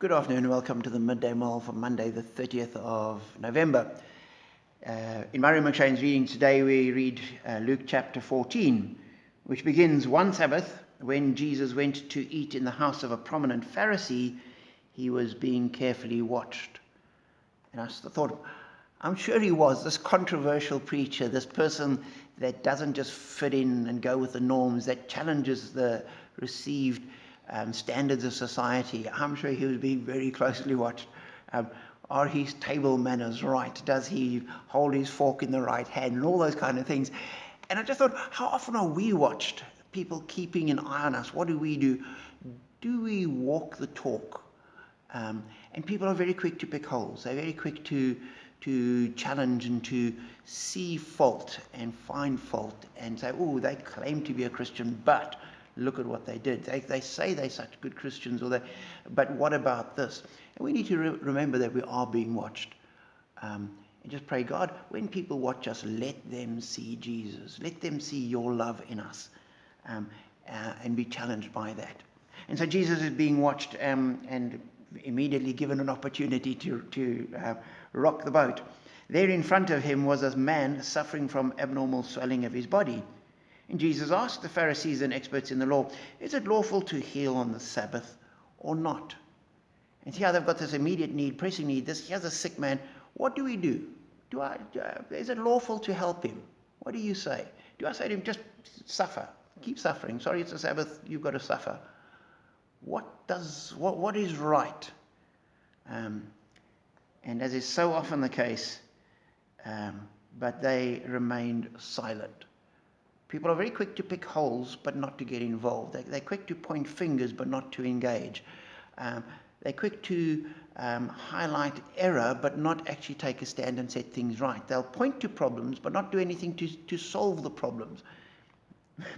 Good afternoon and welcome to the Midday Mull for Monday the 30th of November. In Murray McShane's reading today we read Luke chapter 14, which begins, "One Sabbath, when Jesus went to eat in the house of a prominent Pharisee, he was being carefully watched." And I thought, I'm sure he was, this controversial preacher, this person that doesn't just fit in and go with the norms, that challenges the received standards of society. I'm sure he was being very closely watched. Are his table manners right? Does he hold his fork in the right hand? And all those kind of things. And I just thought, how often are we watched? People keeping an eye on us. What do we do? Do we walk the talk? And people are very quick to pick holes. They're very quick to challenge and to see fault and find fault and say, oh, they claim to be a Christian, but look at what they did. They say they're such good Christians, but what about this? And we need to remember that we are being watched. And just pray, God, when people watch us, let them see Jesus. Let them see your love in us and be challenged by that. And so Jesus is being watched and immediately given an opportunity to rock the boat. There in front of him was a man suffering from abnormal swelling of his body. And Jesus asked the Pharisees and experts in the law, is it lawful to heal on the Sabbath or not? And here they've got this immediate need, pressing need. Here's a sick man. What do we do? Is it lawful to help him? What do you say? Do I say to him, just suffer, keep suffering? Sorry, it's a Sabbath, you've got to suffer. What is right? And as is so often the case, but they remained silent. People are very quick to pick holes, but not to get involved. They're quick to point fingers, but not to engage. They're quick to highlight error, but not actually take a stand and set things right. They'll point to problems, but not do anything to solve the problems.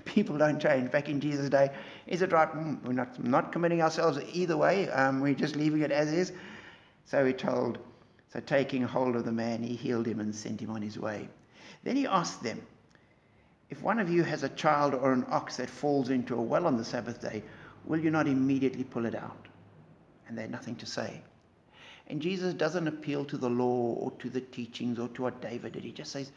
People don't change. Back in Jesus' day, is it right? We're not committing ourselves either way. We're just leaving it as is. So we're told, so taking hold of the man, he healed him and sent him on his way. Then he asked them, if one of you has a child or an ox that falls into a well on the Sabbath day, will you not immediately pull it out? And they had nothing to say. And Jesus doesn't appeal to the law or to the teachings or to what David did. He just says,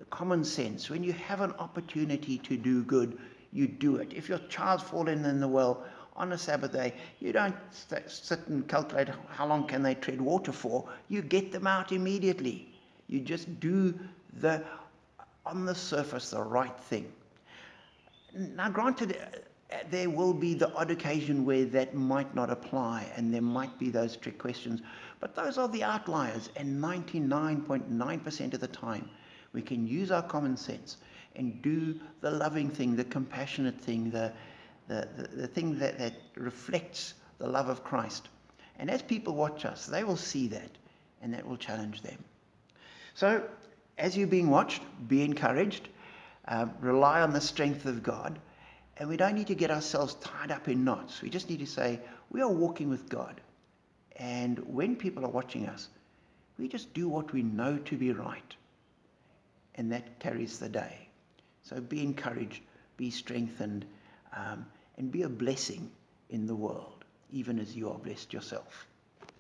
common sense. When you have an opportunity to do good, you do it. If your child's fallen in the well on a Sabbath day, you don't sit and calculate how long can they tread water for. You get them out immediately. You just do on the surface, the right thing. Now, granted, there will be the odd occasion where that might not apply, and there might be those trick questions, but those are the outliers, and 99.9% of the time, we can use our common sense and do the loving thing, the compassionate thing, the thing that reflects the love of Christ. And as people watch us, they will see that, and that will challenge them. So, as you're being watched, be encouraged, rely on the strength of God, and we don't need to get ourselves tied up in knots. We just need to say, we are walking with God, and when people are watching us, we just do what we know to be right, and that carries the day. So be encouraged, be strengthened, and be a blessing in the world, even as you are blessed yourself.